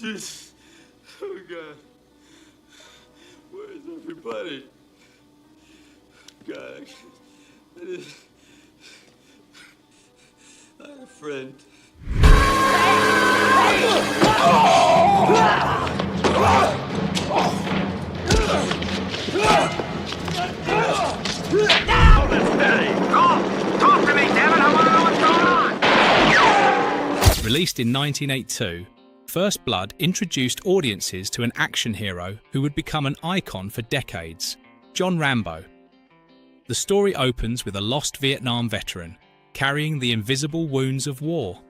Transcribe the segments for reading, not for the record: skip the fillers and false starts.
Jesus. Oh, God. Where's everybody? God, I had a friend. Talk to me, damn it! I want to know what's going on! Released in 1982, First Blood introduced audiences to an action hero who would become an icon for decades, John Rambo. The story opens with a lost Vietnam veteran carrying the invisible wounds of war.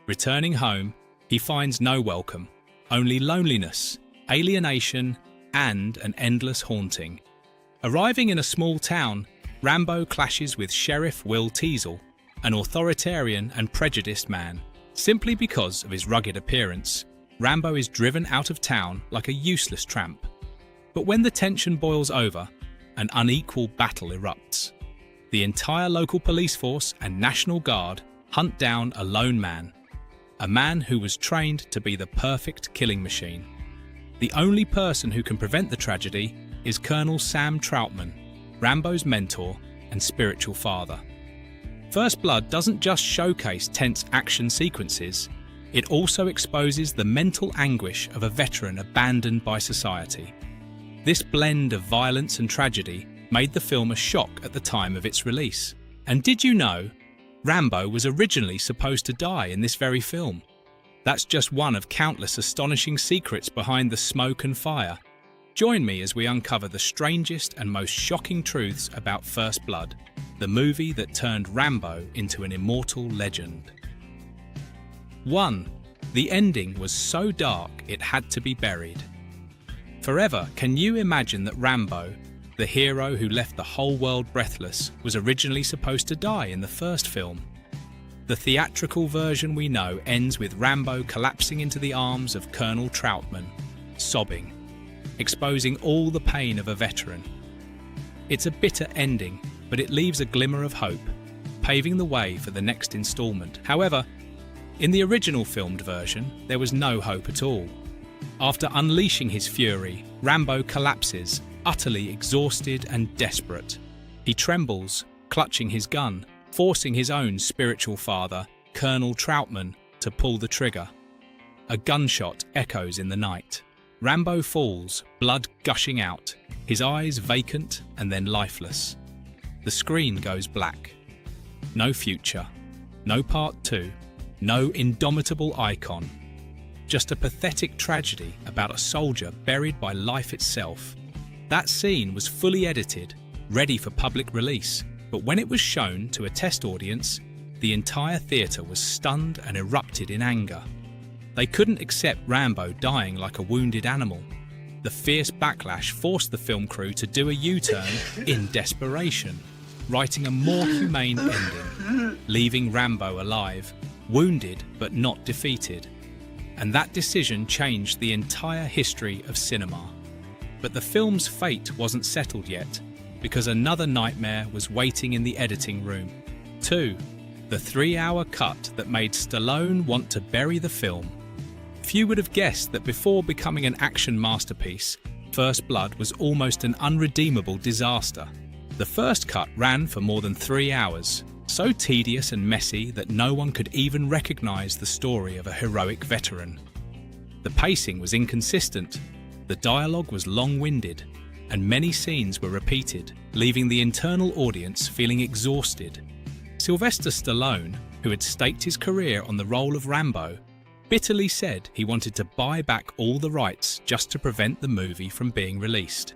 Returning home, he finds no welcome, only loneliness, alienation, and an endless haunting. Arriving in a small town, Rambo clashes with Sheriff Will Teasel, an authoritarian and prejudiced man. Simply because of his rugged appearance, Rambo is driven out of town like a useless tramp. But when the tension boils over, an unequal battle erupts. The entire local police force and National Guard hunt down a lone man, a man who was trained to be the perfect killing machine. The only person who can prevent the tragedy is Colonel Sam Troutman, Rambo's mentor and spiritual father. First Blood doesn't just showcase tense action sequences, it also exposes the mental anguish of a veteran abandoned by society. This blend of violence and tragedy made the film a shock at the time of its release. And did you know, Rambo was originally supposed to die in this very film? That's just one of countless astonishing secrets behind the smoke and fire. Join me as we uncover the strangest and most shocking truths about First Blood, the movie that turned Rambo into an immortal legend. 1. The ending was so dark it had to be buried. Forever, can you imagine that Rambo, the hero who left the whole world breathless, was originally supposed to die in the first film? The theatrical version we know ends with Rambo collapsing into the arms of Colonel Troutman, sobbing, exposing all the pain of a veteran. It's a bitter ending, but it leaves a glimmer of hope, paving the way for the next installment. However, in the original filmed version, there was no hope at all. After unleashing his fury, Rambo collapses, utterly exhausted and desperate. He trembles, clutching his gun, forcing his own spiritual father, Colonel Troutman, to pull the trigger. A gunshot echoes in the night. Rambo falls, blood gushing out, his eyes vacant and then lifeless. The screen goes black. No future, no part 2, no indomitable icon. Just a pathetic tragedy about a soldier buried by life itself. That scene was fully edited, ready for public release, but when it was shown to a test audience, the entire theatre was stunned and erupted in anger. They couldn't accept Rambo dying like a wounded animal. The fierce backlash forced the film crew to do a U-turn in desperation, writing a more humane ending, leaving Rambo alive, wounded but not defeated. And that decision changed the entire history of cinema. But the film's fate wasn't settled yet, because another nightmare was waiting in the editing room. 2. The 3-hour cut that made Stallone want to bury the film. Few would have guessed that before becoming an action masterpiece, First Blood was almost an unredeemable disaster. The first cut ran for more than 3 hours, so tedious and messy that no one could even recognize the story of a heroic veteran. The pacing was inconsistent, the dialogue was long-winded, and many scenes were repeated, leaving the internal audience feeling exhausted. Sylvester Stallone, who had staked his career on the role of Rambo, bitterly said he wanted to buy back all the rights just to prevent the movie from being released.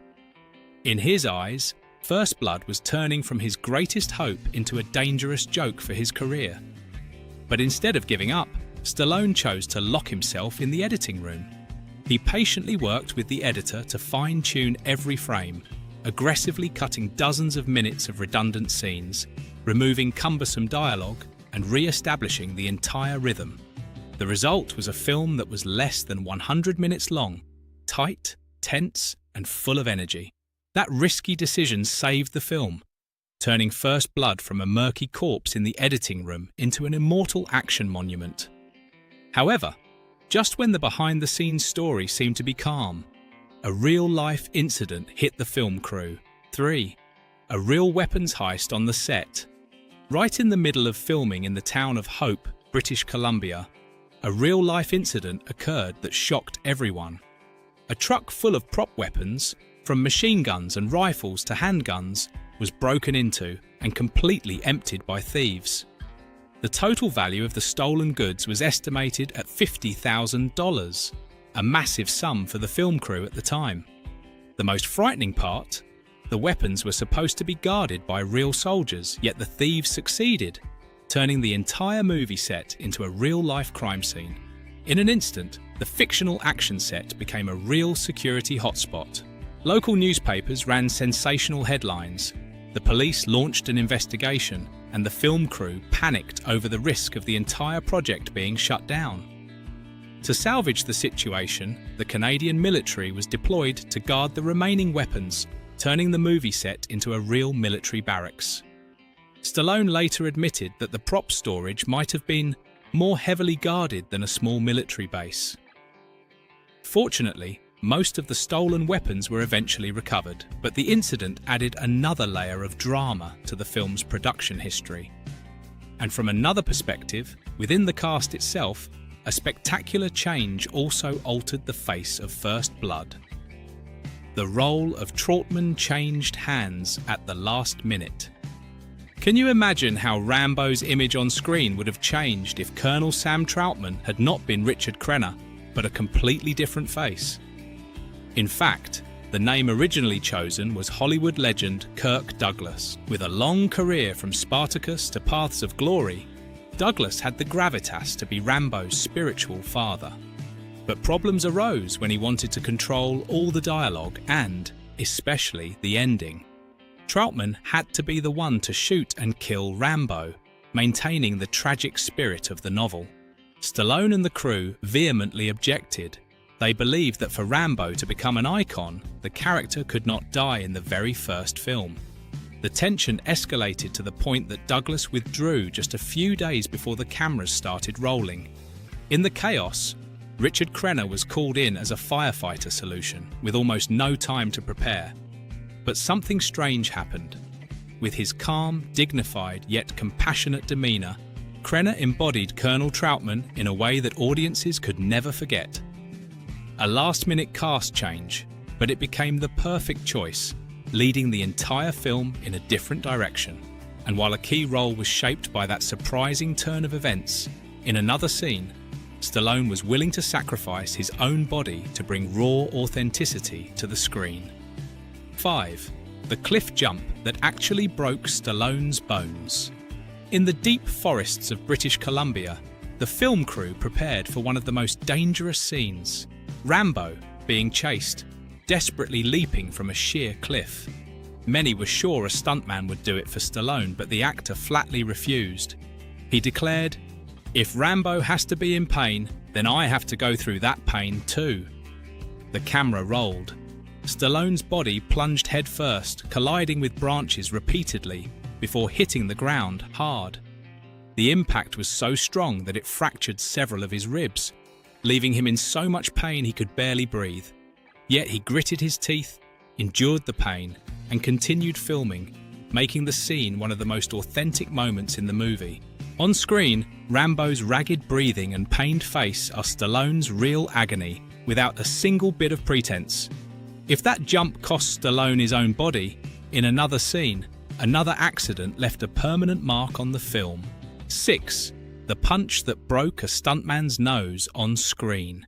In his eyes, First Blood was turning from his greatest hope into a dangerous joke for his career. But instead of giving up, Stallone chose to lock himself in the editing room. He patiently worked with the editor to fine-tune every frame, aggressively cutting dozens of minutes of redundant scenes, removing cumbersome dialogue, and re-establishing the entire rhythm. The result was a film that was less than 100 minutes long, tight, tense, and full of energy. That risky decision saved the film, turning First Blood from a murky corpse in the editing room into an immortal action monument. However, Just when the behind-the-scenes story seemed to be calm, a real-life incident hit the film crew. 3. A real weapons heist on the set. Right in the middle of filming in the town of Hope, British Columbia, a real-life incident occurred that shocked everyone. A truck full of prop weapons, from machine guns and rifles to handguns, was broken into and completely emptied by thieves. The total value of the stolen goods was estimated at $50,000, a massive sum for the film crew at the time. The most frightening part? The weapons were supposed to be guarded by real soldiers, yet the thieves succeeded, turning the entire movie set into a real-life crime scene. In an instant, the fictional action set became a real security hotspot. Local newspapers ran sensational headlines. The police launched an investigation, and the film crew panicked over the risk of the entire project being shut down. To salvage the situation, the Canadian military was deployed to guard the remaining weapons, turning the movie set into a real military barracks. Stallone later admitted that the prop storage might have been more heavily guarded than a small military base. Fortunately, most of the stolen weapons were eventually recovered, but the incident added another layer of drama to the film's production history. And from another perspective, within the cast itself, a spectacular change also altered the face of First Blood. The role of Trautman changed hands at the last minute. Can you imagine how Rambo's image on screen would have changed if Colonel Sam Trautman had not been Richard Crenna, but a completely different face? In fact, the name originally chosen was Hollywood legend Kirk Douglas. With a long career from Spartacus to Paths of Glory, Douglas had the gravitas to be Rambo's spiritual father. But problems arose when he wanted to control all the dialogue and, especially, the ending. Trautman had to be the one to shoot and kill Rambo, maintaining the tragic spirit of the novel. Stallone and the crew vehemently objected. They believed that for Rambo to become an icon, the character could not die in the very first film. The tension escalated to the point that Douglas withdrew just a few days before the cameras started rolling. In the chaos, Richard Crenna was called in as a firefighter solution, with almost no time to prepare. But something strange happened. With his calm, dignified, yet compassionate demeanor, Crenna embodied Colonel Trautman in a way that audiences could never forget. A last-minute cast change, but it became the perfect choice, leading the entire film in a different direction. And while a key role was shaped by that surprising turn of events, in another scene, Stallone was willing to sacrifice his own body to bring raw authenticity to the screen. 5. The cliff jump that actually broke Stallone's bones. In the deep forests of British Columbia, the film crew prepared for one of the most dangerous scenes. Rambo being chased, desperately leaping from a sheer cliff. Many were sure a stuntman would do it for Stallone, but the actor flatly refused. He declared, "If Rambo has to be in pain, then I have to go through that pain too." The camera rolled. Stallone's body plunged headfirst, colliding with branches repeatedly before hitting the ground hard. The impact was so strong that it fractured several of his ribs, leaving him in so much pain he could barely breathe. Yet he gritted his teeth, endured the pain, and continued filming, making the scene one of the most authentic moments in the movie. On screen, Rambo's ragged breathing and pained face are Stallone's real agony, without a single bit of pretense. If that jump cost Stallone his own body, in another scene, another accident left a permanent mark on the film. 6. The punch that broke a stuntman's nose on screen.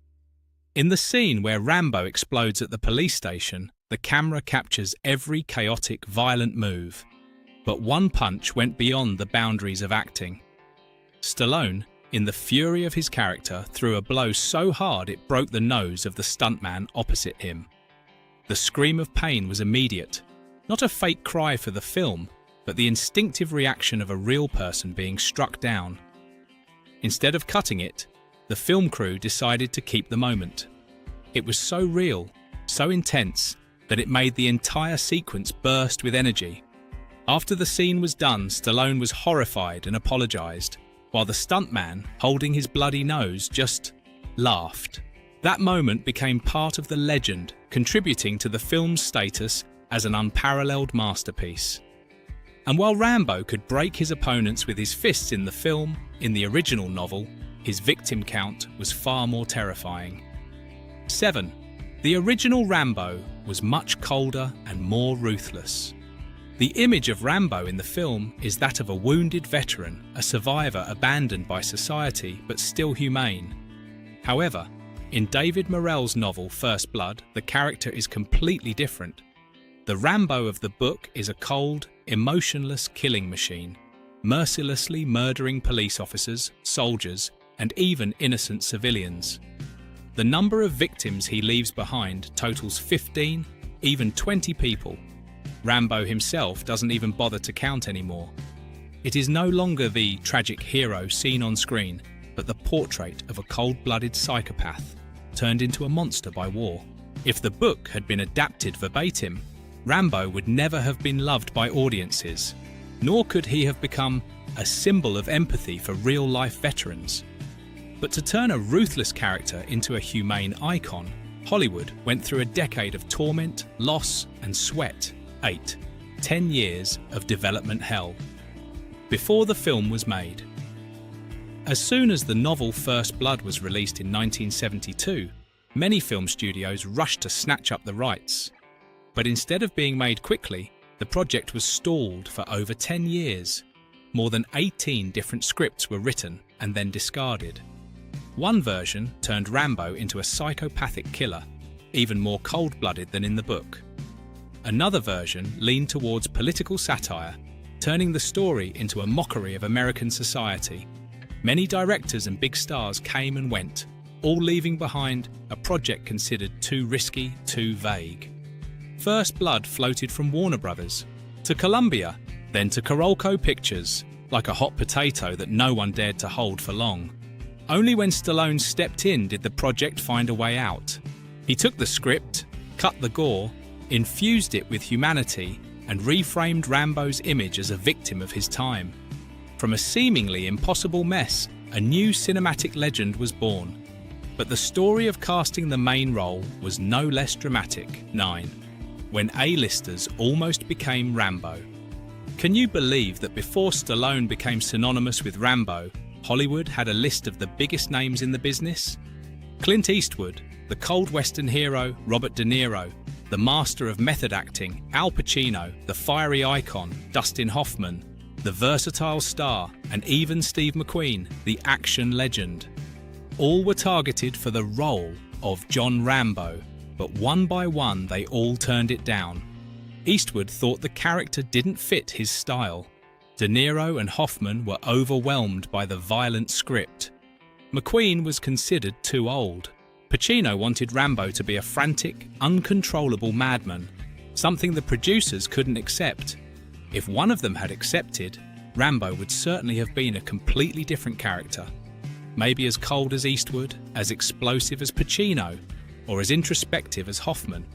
In the scene where Rambo explodes at the police station, the camera captures every chaotic, violent move. But one punch went beyond the boundaries of acting. Stallone, in the fury of his character, threw a blow so hard it broke the nose of the stuntman opposite him. The scream of pain was immediate, not a fake cry for the film, but the instinctive reaction of a real person being struck down. Instead of cutting it, the film crew decided to keep the moment. It was so real, so intense, that it made the entire sequence burst with energy. After the scene was done, Stallone was horrified and apologized, while the stuntman, holding his bloody nose, just laughed. That moment became part of the legend, contributing to the film's status as an unparalleled masterpiece. And while Rambo could break his opponents with his fists in the film, in the original novel, his victim count was far more terrifying. 7. The original Rambo was much colder and more ruthless. The image of Rambo in the film is that of a wounded veteran, a survivor abandoned by society but still humane. However, in David Morrell's novel First Blood, the character is completely different. The Rambo of the book is a cold, emotionless killing machine, mercilessly murdering police officers, soldiers, and even innocent civilians. The number of victims he leaves behind totals 15, even 20 people. Rambo himself doesn't even bother to count anymore. It is no longer the tragic hero seen on screen, but the portrait of a cold-blooded psychopath, turned into a monster by war. If the book had been adapted verbatim, Rambo would never have been loved by audiences, nor could he have become a symbol of empathy for real-life veterans. But to turn a ruthless character into a humane icon, Hollywood went through a decade of torment, loss, and sweat. 8. 10 years of development hell. Before the film was made. As soon as the novel First Blood was released in 1972, many film studios rushed to snatch up the rights. But instead of being made quickly, the project was stalled for over 10 years. More than 18 different scripts were written and then discarded. One version turned Rambo into a psychopathic killer, even more cold-blooded than in the book. Another version leaned towards political satire, turning the story into a mockery of American society. Many directors and big stars came and went, all leaving behind a project considered too risky, too vague. First Blood floated from Warner Brothers to Columbia, then to Carolco Pictures, like a hot potato that no one dared to hold for long. Only when Stallone stepped in did the project find a way out. He took the script, cut the gore, infused it with humanity, and reframed Rambo's image as a victim of his time. From a seemingly impossible mess, a new cinematic legend was born. But the story of casting the main role was no less dramatic. 9. When A-listers almost became Rambo. Can you believe that before Stallone became synonymous with Rambo, Hollywood had a list of the biggest names in the business? Clint Eastwood, the cold Western hero Robert De Niro, the master of method acting Al Pacino, the fiery icon Dustin Hoffman, the versatile star, and even Steve McQueen, the action legend. All were targeted for the role of John Rambo, but one by one they all turned it down. Eastwood thought the character didn't fit his style. De Niro and Hoffman were overwhelmed by the violent script. McQueen was considered too old. Pacino wanted Rambo to be a frantic, uncontrollable madman, something the producers couldn't accept. If one of them had accepted, Rambo would certainly have been a completely different character. Maybe as cold as Eastwood, as explosive as Pacino, or as introspective as Hoffman.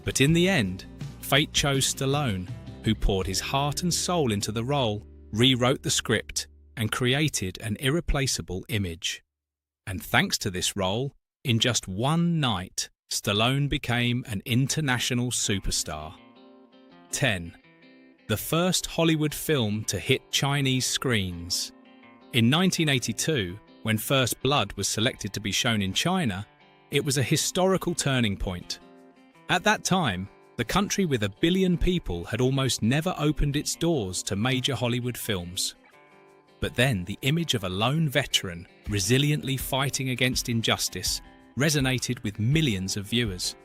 But in the end, fate chose Stallone, who poured his heart and soul into the role, rewrote the script, and created an irreplaceable image. And thanks to this role, in just one night, Stallone became an international superstar. 10. The first Hollywood film to hit Chinese screens. In 1982, when First Blood was selected to be shown in China, it was a historical turning point. At that time, the country with 1 billion people had almost never opened its doors to major Hollywood films. But then the image of a lone veteran, resiliently fighting against injustice, resonated with millions of viewers.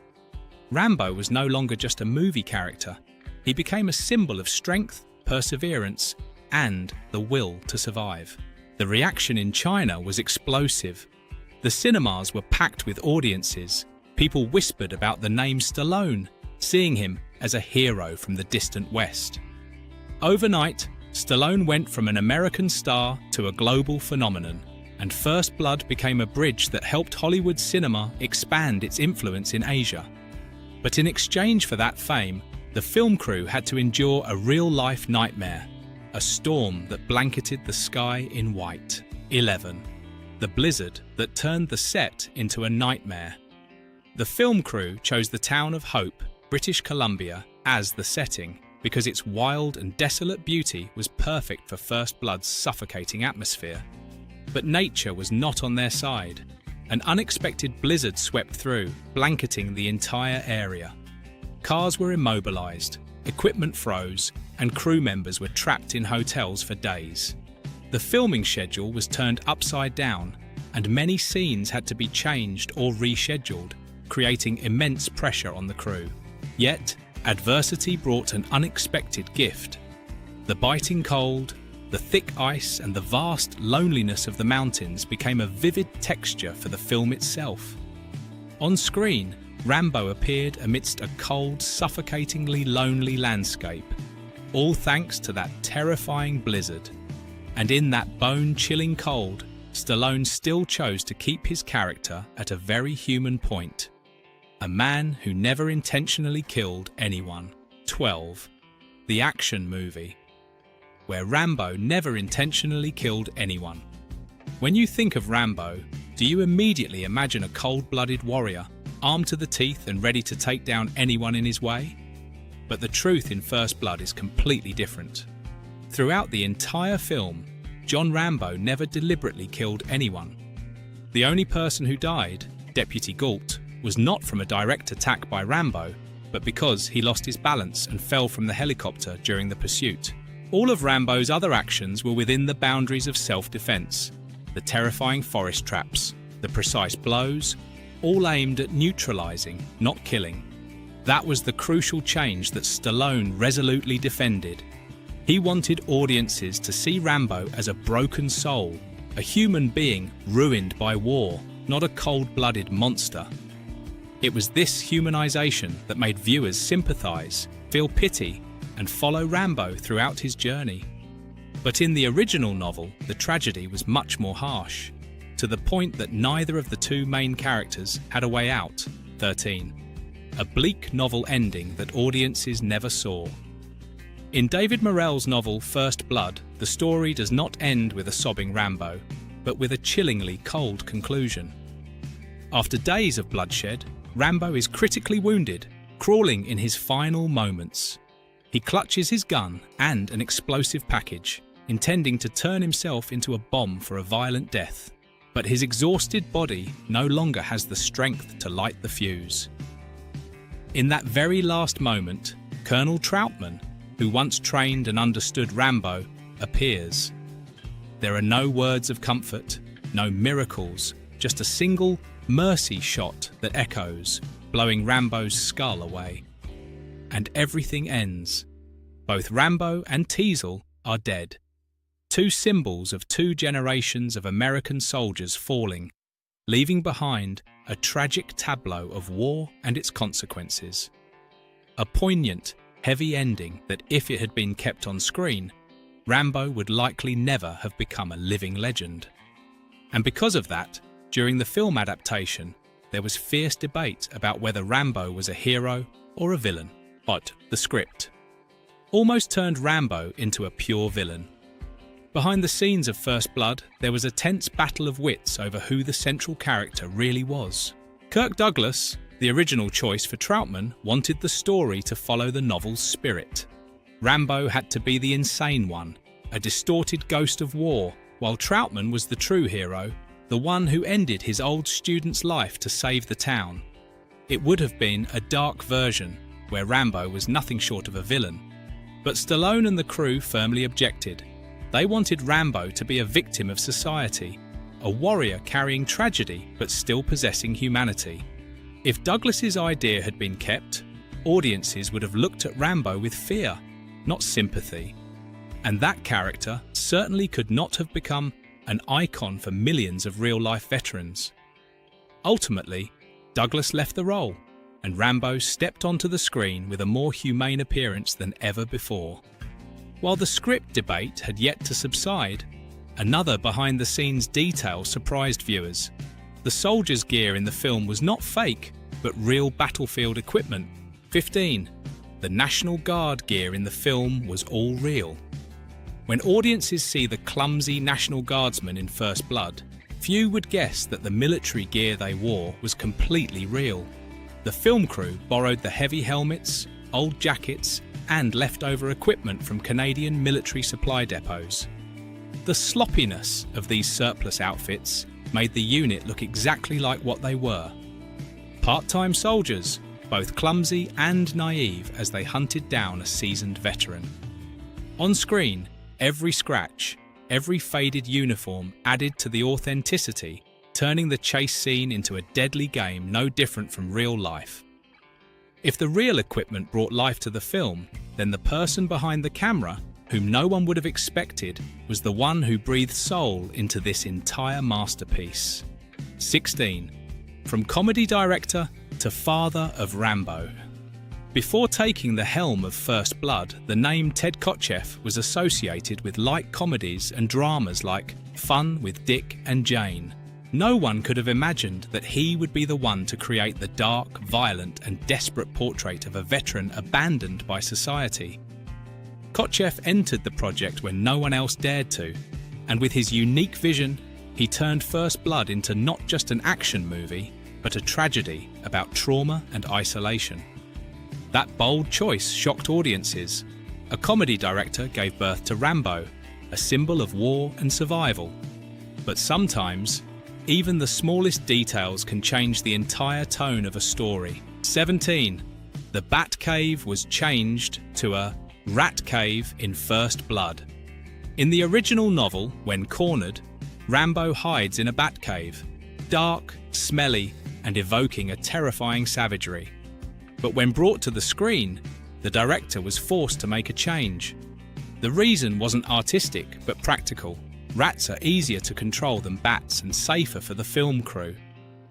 Rambo was no longer just a movie character. He became a symbol of strength, perseverance, and the will to survive. The reaction in China was explosive. The cinemas were packed with audiences. People whispered about the name Stallone, seeing him as a hero from the distant West. Overnight, Stallone went from an American star to a global phenomenon, and First Blood became a bridge that helped Hollywood cinema expand its influence in Asia. But in exchange for that fame, the film crew had to endure a real-life nightmare, a storm that blanketed the sky in white. 11. the blizzard that turned the set into a nightmare. The film crew chose the town of Hope, British Columbia, as the setting because its wild and desolate beauty was perfect for First Blood's suffocating atmosphere. But nature was not on their side. An unexpected blizzard swept through, blanketing the entire area. Cars were immobilized, equipment froze, and crew members were trapped in hotels for days. The filming schedule was turned upside down, and many scenes had to be changed or rescheduled, creating immense pressure on the crew. Yet, adversity brought an unexpected gift. The biting cold, the thick ice, and the vast loneliness of the mountains became a vivid texture for the film itself. On screen, Rambo appeared amidst a cold, suffocatingly lonely landscape, all thanks to that terrifying blizzard. And in that bone-chilling cold, Stallone still chose to keep his character at a very human point. A man who never intentionally killed anyone. 12. The action movie, where Rambo never intentionally killed anyone. When you think of Rambo, do you immediately imagine a cold-blooded warrior, armed to the teeth and ready to take down anyone in his way? But the truth in First Blood is completely different. Throughout the entire film, John Rambo never deliberately killed anyone. The only person who died, Deputy Gault, was not from a direct attack by Rambo, but because he lost his balance and fell from the helicopter during the pursuit. All of Rambo's other actions were within the boundaries of self-defense. The terrifying forest traps, the precise blows, all aimed at neutralizing, not killing. That was the crucial change that Stallone resolutely defended. He wanted audiences to see Rambo as a broken soul, a human being ruined by war, not a cold-blooded monster. It was this humanization that made viewers sympathize, feel pity, and follow Rambo throughout his journey. But in the original novel, the tragedy was much more harsh, to the point that neither of the two main characters had a way out. 13. A bleak novel ending that audiences never saw. In David Morrell's novel First Blood, the story does not end with a sobbing Rambo, but with a chillingly cold conclusion. After days of bloodshed, Rambo is critically wounded, crawling in his final moments. He clutches his gun and an explosive package, intending to turn himself into a bomb for a violent death. But his exhausted body no longer has the strength to light the fuse. In that very last moment, Colonel Troutman, who once trained and understood Rambo, appears. There are no words of comfort, no miracles, just a single mercy shot that echoes, blowing Rambo's skull away. And everything ends. Both Rambo and Teasel are dead. Two symbols of two generations of American soldiers falling, leaving behind a tragic tableau of war and its consequences. A poignant, heavy ending that, if it had been kept on screen, Rambo would likely never have become a living legend. And because of that, during the film adaptation, there was fierce debate about whether Rambo was a hero or a villain. But the script almost turned Rambo into a pure villain. Behind the scenes of First Blood, there was a tense battle of wits over who the central character really was. Kirk Douglas, the original choice for Troutman, wanted the story to follow the novel's spirit. Rambo had to be the insane one, a distorted ghost of war, while Troutman was the true hero, the one who ended his old student's life to save the town. It would have been a dark version, where Rambo was nothing short of a villain. But Stallone and the crew firmly objected. They wanted Rambo to be a victim of society, a warrior carrying tragedy but still possessing humanity. If Douglas's idea had been kept, audiences would have looked at Rambo with fear, not sympathy. And that character certainly could not have become an icon for millions of real-life veterans. Ultimately, Douglas left the role, and Rambo stepped onto the screen with a more humane appearance than ever before. While the script debate had yet to subside, another behind-the-scenes detail surprised viewers. The soldiers' gear in the film was not fake, but real battlefield equipment. 15. The National Guard gear in the film was all real. When audiences see the clumsy National Guardsmen in First Blood, Few would guess that the military gear they wore was completely real. The film crew borrowed the heavy helmets, old jackets, and leftover equipment from Canadian military supply depots. The sloppiness of these surplus outfits made the unit look exactly like what they were. Part-time soldiers, both clumsy and naive as they hunted down a seasoned veteran. On screen, every scratch, every faded uniform added to the authenticity, turning the chase scene into a deadly game no different from real life. If the real equipment brought life to the film, then the person behind the camera, whom no one would have expected, was the one who breathed soul into this entire masterpiece. 16. From comedy director to father of Rambo. Before taking the helm of First Blood, the name Ted Kotcheff was associated with light comedies and dramas like Fun with Dick and Jane. No one could have imagined that he would be the one to create the dark, violent and desperate portrait of a veteran abandoned by society. Kotcheff entered the project when no one else dared to, and with his unique vision, he turned First Blood into not just an action movie, but a tragedy about trauma and isolation. That bold choice shocked audiences. A comedy director gave birth to Rambo, a symbol of war and survival. But sometimes, even the smallest details can change the entire tone of a story. 17. The Batcave was changed to a rat cave in First Blood. In the original novel, when cornered, Rambo hides in a Batcave, dark, smelly, and evoking a terrifying savagery. But when brought to the screen, the director was forced to make a change. The reason wasn't artistic, but practical. Rats are easier to control than bats and safer for the film crew.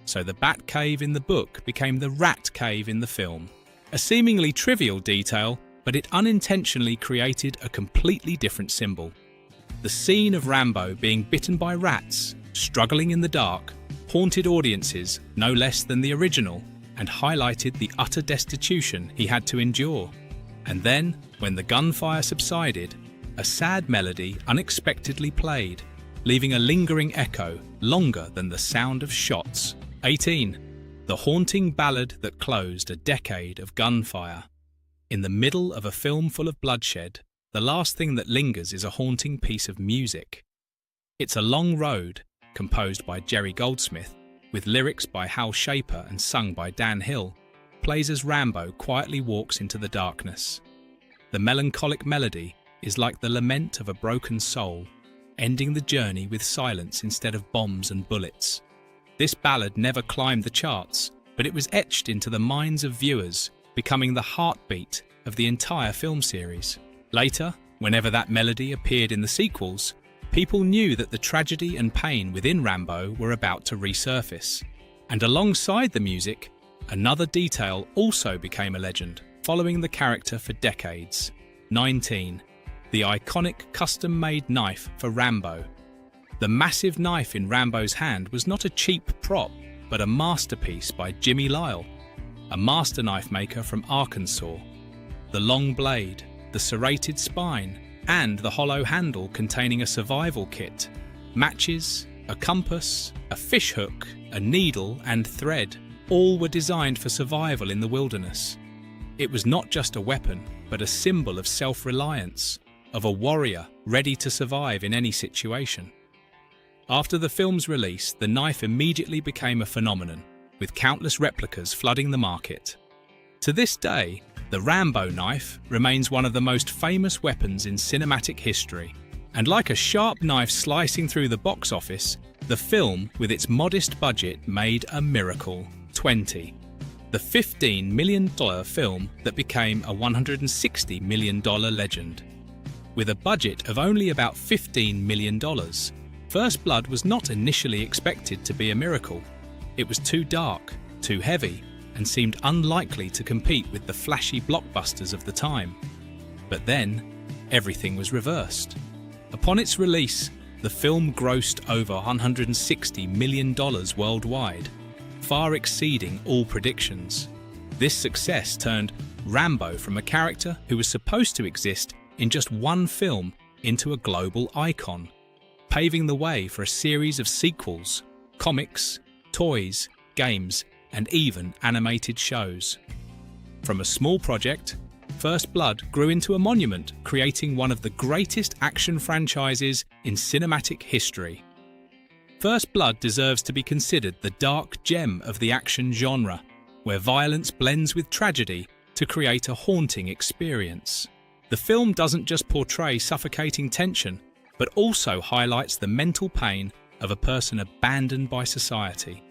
So the Bat Cave in the book became the Rat Cave in the film. A seemingly trivial detail, but it unintentionally created a completely different symbol. The scene of Rambo being bitten by rats, struggling in the dark, haunted audiences no less than the original, and highlighted the utter destitution he had to endure. And then, when the gunfire subsided, a sad melody unexpectedly played, leaving a lingering echo longer than the sound of shots. 18. The haunting ballad that closed a decade of gunfire. In the middle of a film full of bloodshed, the last thing that lingers is a haunting piece of music. It's a Long Road, composed by Jerry Goldsmith, with lyrics by Hal Shaper and sung by Dan Hill, plays as Rambo quietly walks into the darkness. The melancholic melody is like the lament of a broken soul, ending the journey with silence instead of bombs and bullets. This ballad never climbed the charts, but it was etched into the minds of viewers, becoming the heartbeat of the entire film series. Later, whenever that melody appeared in the sequels, people knew that the tragedy and pain within Rambo were about to resurface. And alongside the music, another detail also became a legend, following the character for decades. 19. The iconic custom-made knife for Rambo. The massive knife in Rambo's hand was not a cheap prop, but a masterpiece by Jimmy Lyle, a master knife maker from Arkansas. The long blade, the serrated spine, and the hollow handle containing a survival kit, matches, a compass, a fishhook, a needle and thread, all were designed for survival in the wilderness. It was not just a weapon, but a symbol of self-reliance, of a warrior ready to survive in any situation. After the film's release, the knife immediately became a phenomenon, with countless replicas flooding the market. To this day, the Rambo knife remains one of the most famous weapons in cinematic history. And like a sharp knife slicing through the box office, the film, with its modest budget, made a miracle. 20. The $15 million film that became a $160 million legend. With a budget of only about $15 million, First Blood was not initially expected to be a miracle. It was too dark, too heavy, and seemed unlikely to compete with the flashy blockbusters of the time. But then, everything was reversed. Upon its release, the film grossed over $160 million worldwide, far exceeding all predictions. This success turned Rambo from a character who was supposed to exist in just one film into a global icon. paving the way for a series of sequels, comics, toys, games, and even animated shows. From a small project, First Blood grew into a monument, creating one of the greatest action franchises in cinematic history. First Blood deserves to be considered the dark gem of the action genre, where violence blends with tragedy to create a haunting experience. The film doesn't just portray suffocating tension, but also highlights the mental pain of a person abandoned by society.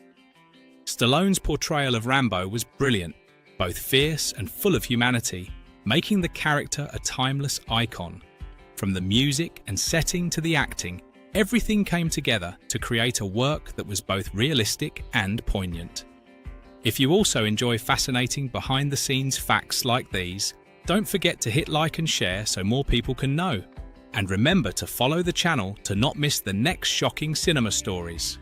Stallone's portrayal of Rambo was brilliant, both fierce and full of humanity, making the character a timeless icon. From the music and setting to the acting, everything came together to create a work that was both realistic and poignant. If you also enjoy fascinating behind-the-scenes facts like these, don't forget to hit like and share so more people can know. And remember to follow the channel to not miss the next shocking cinema stories.